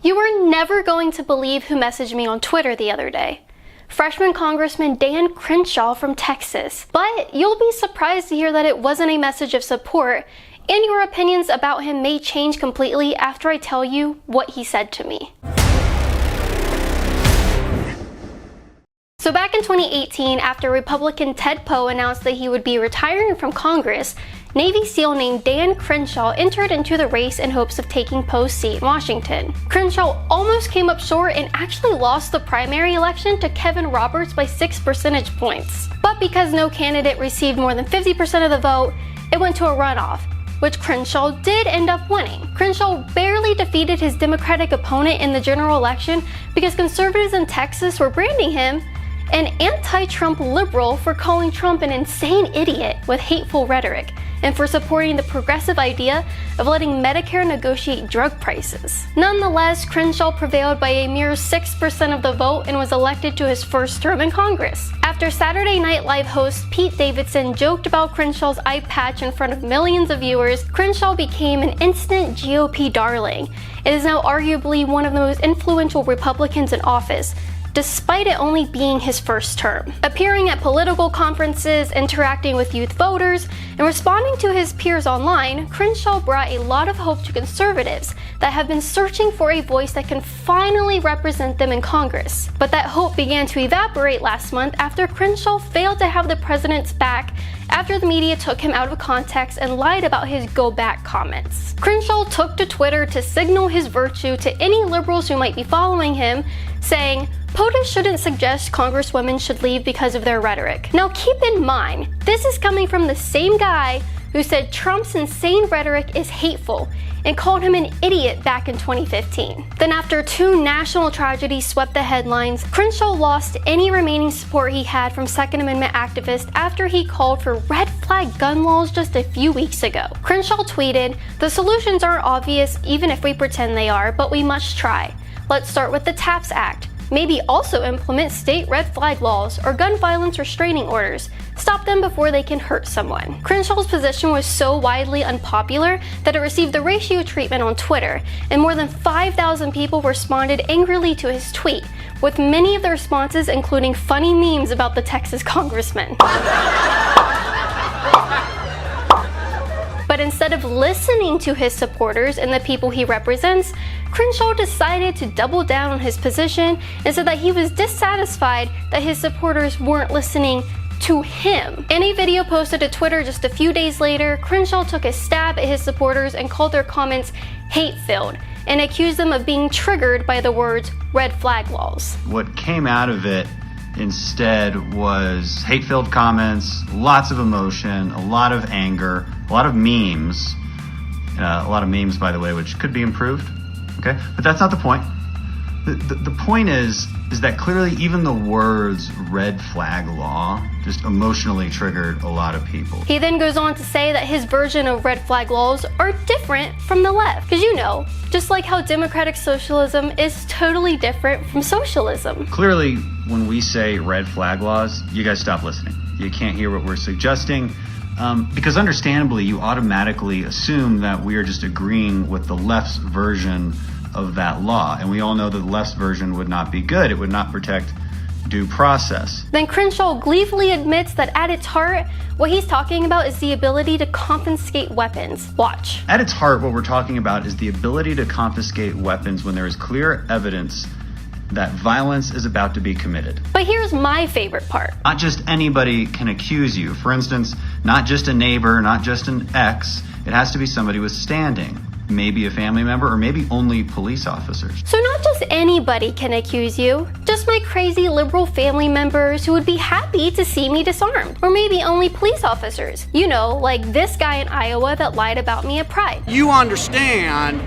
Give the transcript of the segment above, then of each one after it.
You are never going to believe who messaged me on Twitter the other day. Freshman Congressman Dan Crenshaw from Texas. But you'll be surprised to hear that it wasn't a message of support, and your opinions about him may change completely after I tell you what he said to me. So back in 2018, after Republican Ted Poe announced that he would be retiring from Congress, Navy SEAL named Dan Crenshaw entered into the race in hopes of taking Poe's seat in Washington. Crenshaw almost came up short and actually lost the primary election to Kevin Roberts by 6 percentage points. But because no candidate received more than 50% of the vote, it went to a runoff, which Crenshaw did end up winning. Crenshaw barely defeated his Democratic opponent in the general election because conservatives in Texas were branding him an anti-Trump liberal for calling Trump an insane idiot with hateful rhetoric, and for supporting the progressive idea of letting Medicare negotiate drug prices. Nonetheless, Crenshaw prevailed by a mere 6% of the vote and was elected to his first term in Congress. After Saturday Night Live host Pete Davidson joked about Crenshaw's eye patch in front of millions of viewers, Crenshaw became an instant GOP darling. It is now arguably one of the most influential Republicans in office, despite it only being his first term. Appearing at political conferences, interacting with youth voters, and responding to his peers online, Crenshaw brought a lot of hope to conservatives that have been searching for a voice that can finally represent them in Congress. But that hope began to evaporate last month after Crenshaw failed to have the president's back after the media took him out of context and lied about his go back comments. Crenshaw took to Twitter to signal his virtue to any liberals who might be following him, saying, "POTUS shouldn't suggest congresswomen should leave because of their rhetoric." Now keep in mind, this is coming from the same guy who said Trump's insane rhetoric is hateful and called him an idiot back in 2015. Then after two national tragedies swept the headlines, Crenshaw lost any remaining support he had from Second Amendment activists after he called for red flag gun laws just a few weeks ago. Crenshaw tweeted, "The solutions aren't obvious even if we pretend they are, but we must try. Let's start with the TAPS Act. Maybe also implement state red flag laws or gun violence restraining orders. Stop them before they can hurt someone." Crenshaw's position was so widely unpopular that it received the ratio treatment on Twitter, and more than 5,000 people responded angrily to his tweet, with many of the responses including funny memes about the Texas congressman. But instead of listening to his supporters and the people he represents, Crenshaw decided to double down on his position and said that he was dissatisfied that his supporters weren't listening to him. In a video posted to Twitter just a few days later, Crenshaw took a stab at his supporters and called their comments hate-filled and accused them of being triggered by the words red flag laws. What came out of it instead was hate-filled comments, lots of emotion, a lot of anger, a lot of memes. A lot of memes, by the way, which could be improved. Okay, but that's not the point. The point is that clearly even the words red flag law just emotionally triggered a lot of people. He then goes on to say that his version of red flag laws are different from the left. Because just like how democratic socialism is totally different from socialism. Clearly, when we say red flag laws, you guys stop listening. You can't hear what we're suggesting. Because understandably, you automatically assume that we are just agreeing with the left's version of that law. And we all know that the left's version would not be good. It would not protect due process. Then Crenshaw gleefully admits that at its heart, what he's talking about is the ability to confiscate weapons. Watch. At its heart, what we're talking about is the ability to confiscate weapons when there is clear evidence that violence is about to be committed. But here's my favorite part. Not just anybody can accuse you. For instance, not just a neighbor, not just an ex. It has to be somebody with standing. Maybe a family member, or maybe only police officers. So not just anybody can accuse you, just my crazy liberal family members who would be happy to see me disarmed. Or maybe only police officers. Like this guy in Iowa that lied about me at Pride. You understand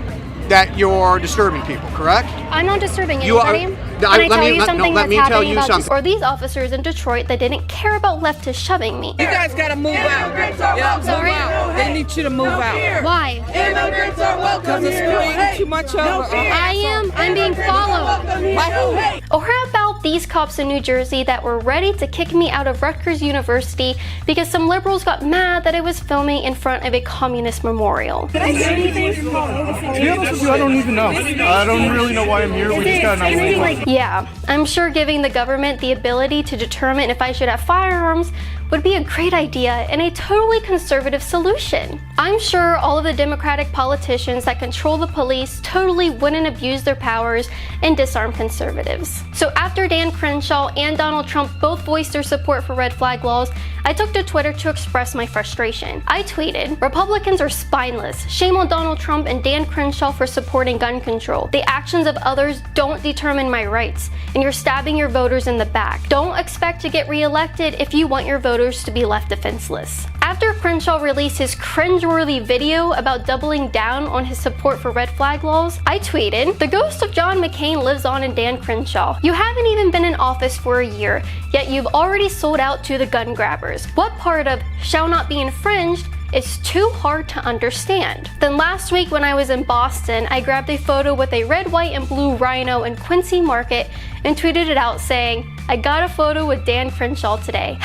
that you're disturbing people, correct? I'm not disturbing anybody. Let me tell you something. Or these officers in Detroit that didn't care about leftists shoving me. You guys gotta move out. Yeah, sorry? move out. They need you to move out. Why? Immigrants are welcome. Because it's creating too much of. I'm being followed. By who? Or how about about these cops in New Jersey that were ready to kick me out of Rutgers University because some liberals got mad that I was filming in front of a communist memorial. To be honest with you, I don't even know. I don't really know why I'm here. We just got an idea. Yeah, I'm sure giving the government the ability to determine if I should have firearms would be a great idea and a totally conservative solution. I'm sure all of the Democratic politicians that control the police totally wouldn't abuse their powers and disarm conservatives. So after Dan Crenshaw and Donald Trump both voiced their support for red flag laws, I took to Twitter to express my frustration. I tweeted, "Republicans are spineless. Shame on Donald Trump and Dan Crenshaw for supporting gun control. The actions of others don't determine my rights, and you're stabbing your voters in the back. Don't expect to get reelected if you want your voters to be left defenseless." After Crenshaw released his cringeworthy video about doubling down on his support for red flag laws, I tweeted, "The ghost of John McCain lives on in Dan Crenshaw. You haven't even been in office for a year, yet you've already sold out to the gun grabbers. What part of shall not be infringed is too hard to understand?" Then last week when I was in Boston, I grabbed a photo with a red, white, and blue rhino in Quincy Market and tweeted it out saying, "I got a photo with Dan Crenshaw today,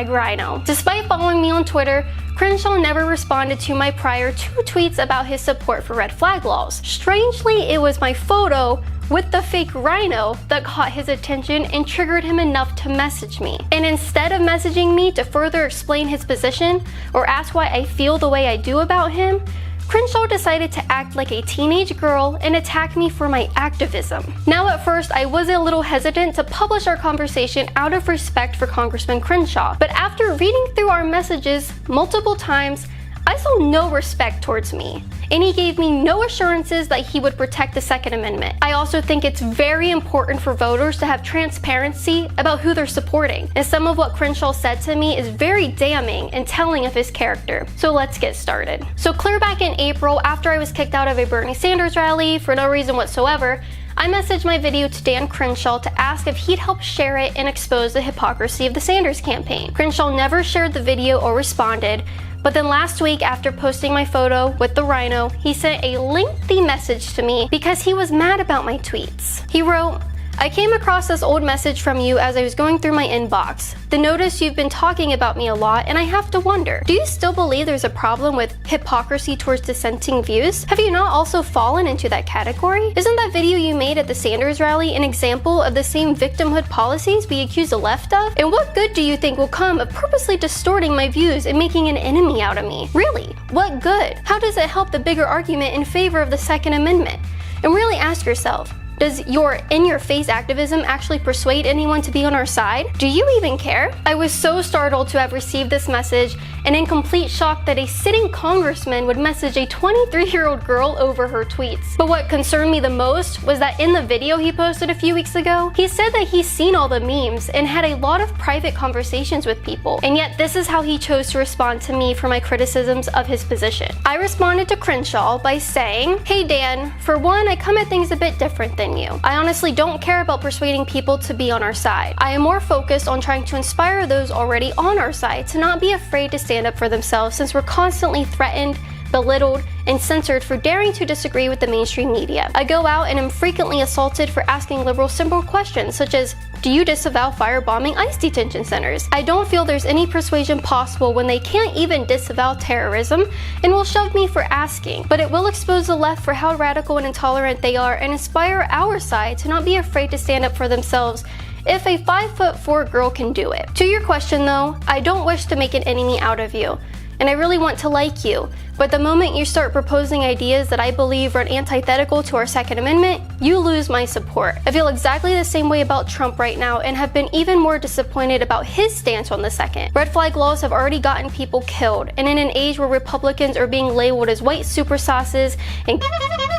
#rhino. Despite following me on Twitter, Crenshaw never responded to my prior 2 tweets about his support for red flag laws. Strangely, it was my photo with the fake rhino that caught his attention and triggered him enough to message me. And instead of messaging me to further explain his position or ask why I feel the way I do about him, Crenshaw decided to act like a teenage girl and attack me for my activism. Now at first, I was a little hesitant to publish our conversation out of respect for Congressman Crenshaw, but after reading through our messages multiple times, I saw no respect towards me, and he gave me no assurances that he would protect the Second Amendment. I also think it's very important for voters to have transparency about who they're supporting, and some of what Crenshaw said to me is very damning and telling of his character. So let's get started. So clear back in April, after I was kicked out of a Bernie Sanders rally for no reason whatsoever, I messaged my video to Dan Crenshaw to ask if he'd help share it and expose the hypocrisy of the Sanders campaign. Crenshaw never shared the video or responded, but then last week, after posting my photo with the rhino, he sent a lengthy message to me because he was mad about my tweets. He wrote, "I came across this old message from you as I was going through my inbox. The notice you've been talking about me a lot, and I have to wonder, do you still believe there's a problem with hypocrisy towards dissenting views? Have you not also fallen into that category? Isn't that video you made at the Sanders rally an example of the same victimhood policies we accuse the left of? And what good do you think will come of purposely distorting my views and making an enemy out of me? Really, what good? How does it help the bigger argument in favor of the Second Amendment? And really ask yourself, does your in-your-face activism actually persuade anyone to be on our side? Do you even care?" I was so startled to have received this message and in complete shock that a sitting congressman would message a 23-year-old girl over her tweets. But what concerned me the most was that in the video he posted a few weeks ago, he said that he's seen all the memes and had a lot of private conversations with people, and yet this is how he chose to respond to me for my criticisms of his position. I responded to Crenshaw by saying, "Hey Dan, for one, I come at things a bit different than you. I honestly don't care about persuading people to be on our side. I am more focused on trying to inspire those already on our side to not be afraid to stand up for themselves, since we're constantly threatened, belittled, and censored for daring to disagree with the mainstream media. I go out and am frequently assaulted for asking liberals simple questions such as, do you disavow firebombing ICE detention centers? I don't feel there's any persuasion possible when they can't even disavow terrorism and will shove me for asking, but it will expose the left for how radical and intolerant they are and inspire our side to not be afraid to stand up for themselves if a 5'4" girl can do it." To your question though, I don't wish to make an enemy out of you, and I really want to like you, but the moment you start proposing ideas that I believe run antithetical to our Second Amendment, you lose my support. I feel exactly the same way about Trump right now and have been even more disappointed about his stance on the second. Red flag laws have already gotten people killed, and in an age where Republicans are being labeled as white super sauces and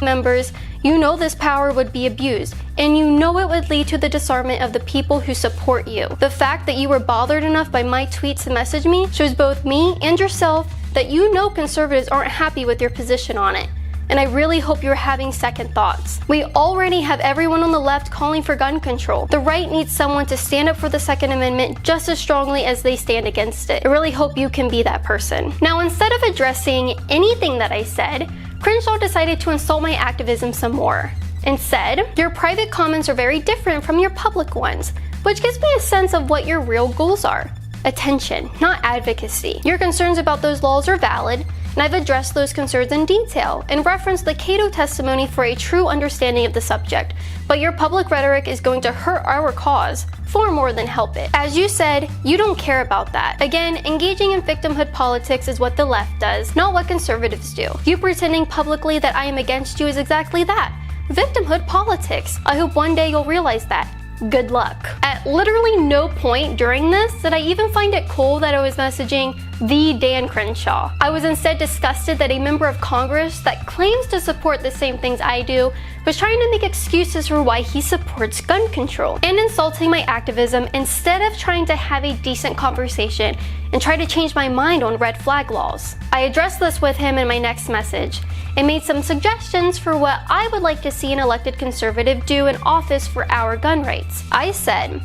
members, you know this power would be abused, and you know it would lead to the disarmament of the people who support you. The fact that you were bothered enough by my tweets to message me shows both me and yourself that you know conservatives aren't happy with your position on it, and I really hope you're having second thoughts. We already have everyone on the left calling for gun control. The right needs someone to stand up for the Second Amendment just as strongly as they stand against it. I really hope you can be that person. Now, instead of addressing anything that I said, Crenshaw decided to insult my activism some more. Instead, your private comments are very different from your public ones, which gives me a sense of what your real goals are. Attention, not advocacy. Your concerns about those laws are valid, and I've addressed those concerns in detail and referenced the Cato testimony for a true understanding of the subject, but your public rhetoric is going to hurt our cause far more than help it. As you said, you don't care about that. Again, engaging in victimhood politics is what the left does, not what conservatives do. You pretending publicly that I am against you is exactly that. Victimhood politics. I hope one day you'll realize that. Good luck. At literally no point during this did I even find it cool that I was messaging the Dan Crenshaw. I was instead disgusted that a member of Congress that claims to support the same things I do was trying to make excuses for why he supports gun control and insulting my activism instead of trying to have a decent conversation and try to change my mind on red flag laws. I addressed this with him in my next message and made some suggestions for what I would like to see an elected conservative do in office for our gun rights. I said,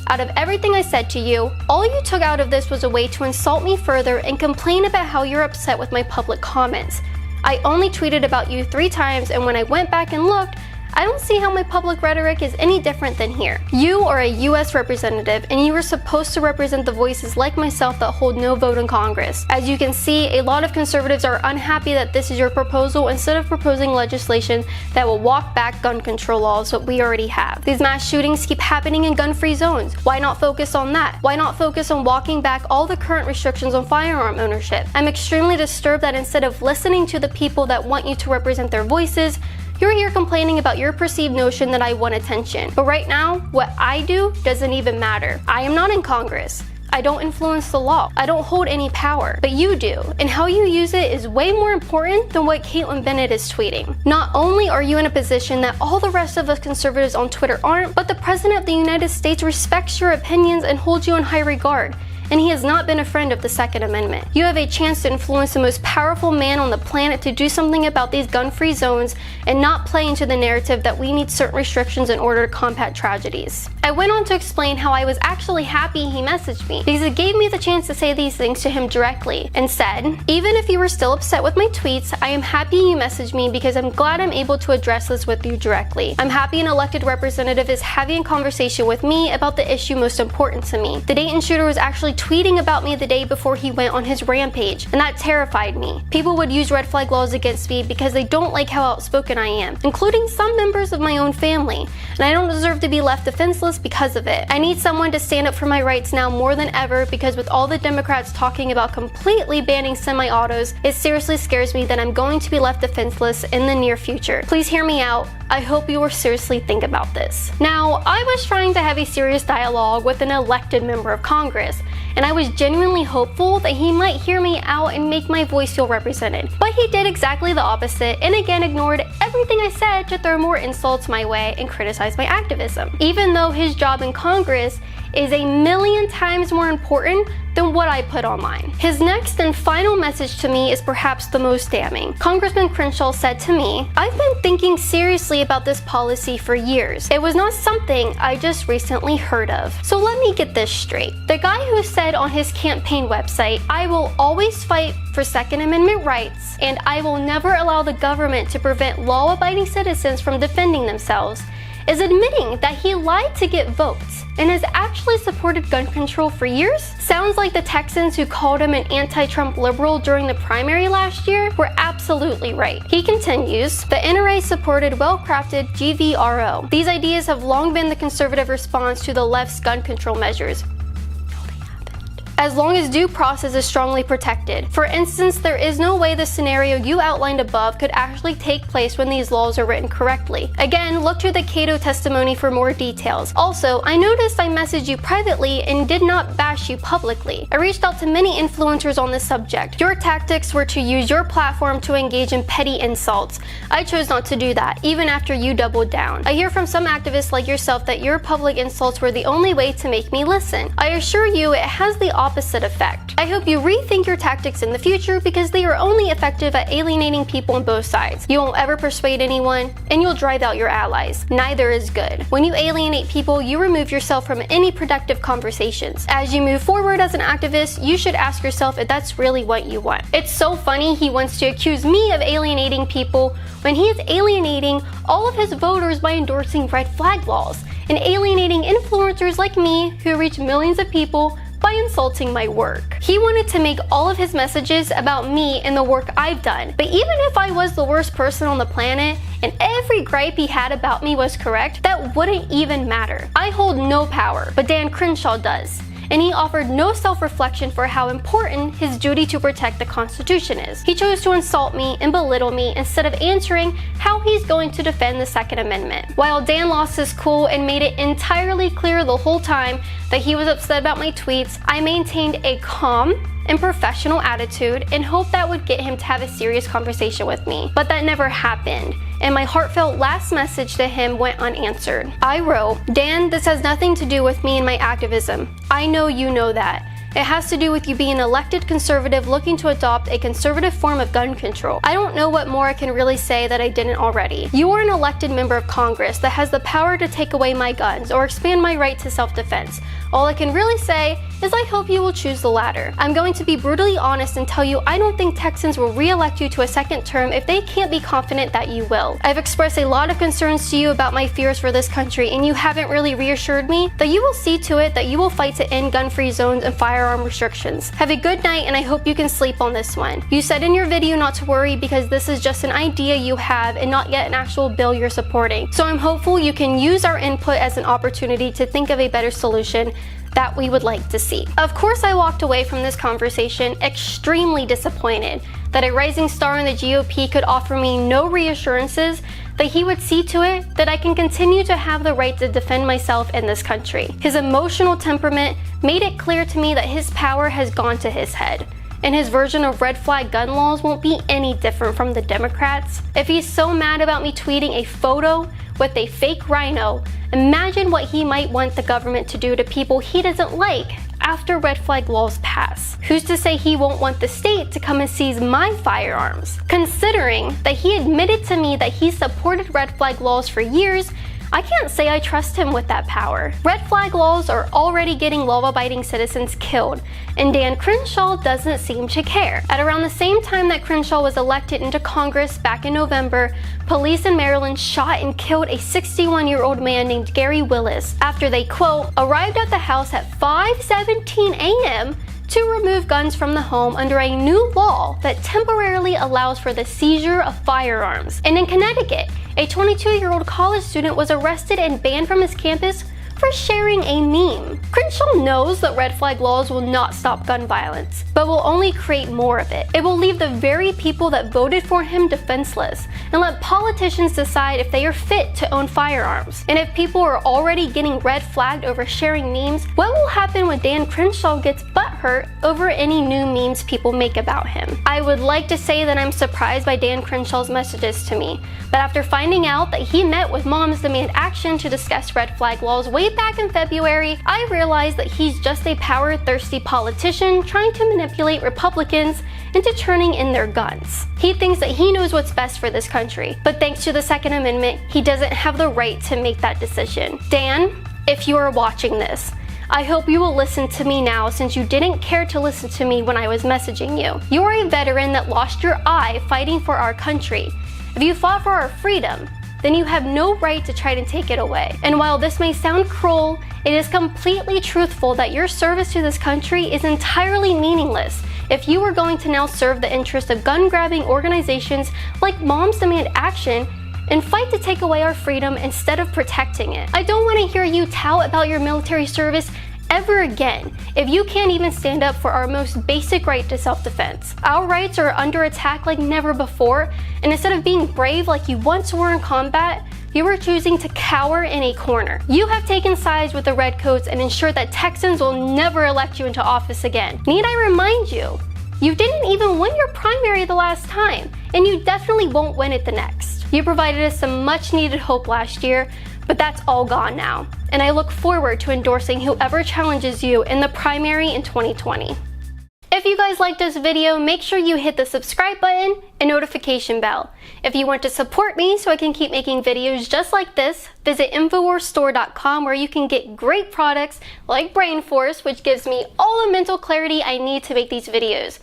out of everything I said to you, all you took out of this was a way to insult me further and complain about how you're upset with my public comments. I only tweeted about you 3 times, and when I went back and looked, I don't see how my public rhetoric is any different than here. You are a US representative, and you are supposed to represent the voices like myself that hold no vote in Congress. As you can see, a lot of conservatives are unhappy that this is your proposal instead of proposing legislation that will walk back gun control laws that we already have. These mass shootings keep happening in gun-free zones. Why not focus on that? Why not focus on walking back all the current restrictions on firearm ownership? I'm extremely disturbed that instead of listening to the people that want you to represent their voices, you're here complaining about your perceived notion that I want attention. But right now, what I do doesn't even matter. I am not in Congress. I don't influence the law. I don't hold any power, but you do. And how you use it is way more important than what Caitlin Bennett is tweeting. Not only are you in a position that all the rest of us conservatives on Twitter aren't, but the President of the United States respects your opinions and holds you in high regard. And he has not been a friend of the Second Amendment. You have a chance to influence the most powerful man on the planet to do something about these gun-free zones and not play into the narrative that we need certain restrictions in order to combat tragedies. I went on to explain how I was actually happy he messaged me because it gave me the chance to say these things to him directly and said, even if you were still upset with my tweets, I am happy you messaged me because I'm glad I'm able to address this with you directly. I'm happy an elected representative is having a conversation with me about the issue most important to me. The Dayton shooter was actually tweeting about me the day before he went on his rampage, and that terrified me. People would use red flag laws against me because they don't like how outspoken I am, including some members of my own family, and I don't deserve to be left defenseless because of it. I need someone to stand up for my rights now more than ever because with all the Democrats talking about completely banning semi-autos, it seriously scares me that I'm going to be left defenseless in the near future. Please hear me out. I hope you will seriously think about this. Now, I was trying to have a serious dialogue with an elected member of Congress, and I was genuinely hopeful that he might hear me out and make my voice feel represented. But he did exactly the opposite and again ignored everything I said to throw more insults my way and criticize my activism, even though his job in Congress is a million times more important than what I put online. His next and final message to me is perhaps the most damning. Congressman Crenshaw said to me, I've been thinking seriously about this policy for years. It was not something I just recently heard of. So let me get this straight. The guy who said on his campaign website, I will always fight for Second Amendment rights, and I will never allow the government to prevent law-abiding citizens from defending themselves, is admitting that he lied to get votes and has actually supported gun control for years? Sounds like the Texans who called him an anti-Trump liberal during the primary last year were absolutely right. He continues, the NRA supported well-crafted GVRO. These ideas have long been the conservative response to the left's gun control measures, as long as due process is strongly protected. For instance, there is no way the scenario you outlined above could actually take place when these laws are written correctly. Again, look to the Cato testimony for more details. Also, I noticed I messaged you privately and did not bash you publicly. I reached out to many influencers on this subject. Your tactics were to use your platform to engage in petty insults. I chose not to do that, even after you doubled down. I hear from some activists like yourself that your public insults were the only way to make me listen. I assure you it has the opposite opposite effect. I hope you rethink your tactics in the future because they are only effective at alienating people on both sides. You won't ever persuade anyone, and you'll drive out your allies. Neither is good. When you alienate people, you remove yourself from any productive conversations. As you move forward as an activist, you should ask yourself if that's really what you want. It's so funny he wants to accuse me of alienating people when he is alienating all of his voters by endorsing red flag laws and alienating influencers like me who reach millions of people by insulting my work. He wanted to make all of his messages about me and the work I've done. But even if I was the worst person on the planet and every gripe he had about me was correct, that wouldn't even matter. I hold no power, but Dan Crenshaw does. And he offered no self-reflection for how important his duty to protect the Constitution is. He chose to insult me and belittle me instead of answering how he's going to defend the Second Amendment. While Dan lost his cool and made it entirely clear the whole time that he was upset about my tweets, I maintained a calm and professional attitude and hoped that would get him to have a serious conversation with me. But that never happened, and my heartfelt last message to him went unanswered. I wrote, "Dan, this has nothing to do with me and my activism. I know you know that. It has to do with you being an elected conservative looking to adopt a conservative form of gun control. I don't know what more I can really say that I didn't already. You are an elected member of Congress that has the power to take away my guns or expand my right to self-defense. All I can really say is I hope you will choose the latter. I'm going to be brutally honest and tell you I don't think Texans will re-elect you to a second term if they can't be confident that you will. I've expressed a lot of concerns to you about my fears for this country, and you haven't really reassured me that you will see to it that you will fight to end gun-free zones and firearm restrictions. Have a good night, and I hope you can sleep on this one. You said in your video not to worry because this is just an idea you have and not yet an actual bill you're supporting. So I'm hopeful you can use our input as an opportunity to think of a better solution that we would like to see." Of course, I walked away from this conversation extremely disappointed that a rising star in the GOP could offer me no reassurances that he would see to it that I can continue to have the right to defend myself in this country. His emotional temperament made it clear to me that his power has gone to his head, and his version of red flag gun laws won't be any different from the Democrats. If he's so mad about me tweeting a photo with a fake rhino, imagine what he might want the government to do to people he doesn't like after red flag laws pass. Who's to say he won't want the state to come and seize my firearms? Considering that he admitted to me that he supported red flag laws for years, I can't say I trust him with that power. Red flag laws are already getting law-abiding citizens killed, and Dan Crenshaw doesn't seem to care. At around the same time that Crenshaw was elected into Congress back in November, police in Maryland shot and killed a 61-year-old man named Gary Willis after they, quote, arrived at the house at 5:17 a.m. to remove guns from the home under a new law that temporarily allows for the seizure of firearms. And in Connecticut, a 22-year-old college student was arrested and banned from his campus for sharing a meme. Crenshaw knows that red flag laws will not stop gun violence, but will only create more of it. It will leave the very people that voted for him defenseless and let politicians decide if they are fit to own firearms. And if people are already getting red flagged over sharing memes, what will happen when Dan Crenshaw gets butthurt over any new memes people make about him? I would like to say that I'm surprised by Dan Crenshaw's messages to me, but after finding out that he met with Moms Demand Action to discuss red flag laws way back in February, I realized that he's just a power-thirsty politician trying to manipulate Republicans into turning in their guns. He thinks that he knows what's best for this country, but thanks to the Second Amendment, he doesn't have the right to make that decision. Dan, if you are watching this, I hope you will listen to me now since you didn't care to listen to me when I was messaging you. You're a veteran that lost your eye fighting for our country. If you fought for our freedom, then you have no right to try to take it away. And while this may sound cruel, it is completely truthful that your service to this country is entirely meaningless if you are going to now serve the interests of gun-grabbing organizations like Moms Demand Action and fight to take away our freedom instead of protecting it. I don't want to hear you tout about your military service ever again if you can't even stand up for our most basic right to self-defense. Our rights are under attack like never before, and instead of being brave like you once were in combat, you are choosing to cower in a corner. You have taken sides with the Redcoats and ensured that Texans will never elect you into office again. Need I remind you, you didn't even win your primary the last time, and you definitely won't win it the next. You provided us some much needed hope last year, But that's all gone now, and I look forward to endorsing whoever challenges you in the primary in 2020. If you guys liked this video, make sure you hit the subscribe button and notification bell. If you want to support me so I can keep making videos just like this, visit InfoWarsStore.com where you can get great products like Brain Force, which gives me all the mental clarity I need to make these videos.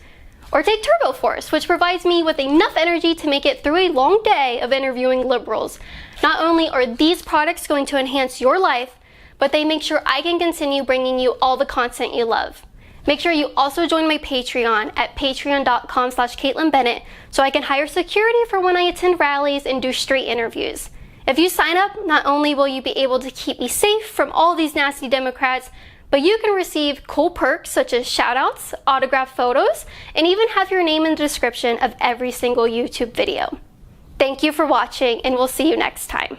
Or take Turbo Force, which provides me with enough energy to make it through a long day of interviewing liberals. Not only are these products going to enhance your life, but they make sure I can continue bringing you all the content you love. Make sure you also join my Patreon at patreon.com/CaitlinBennett so I can hire security for when I attend rallies and do street interviews. If you sign up, not only will you be able to keep me safe from all these nasty Democrats, but you can receive cool perks such as shoutouts, autographed photos, and even have your name in the description of every single YouTube video. Thank you for watching, and we'll see you next time.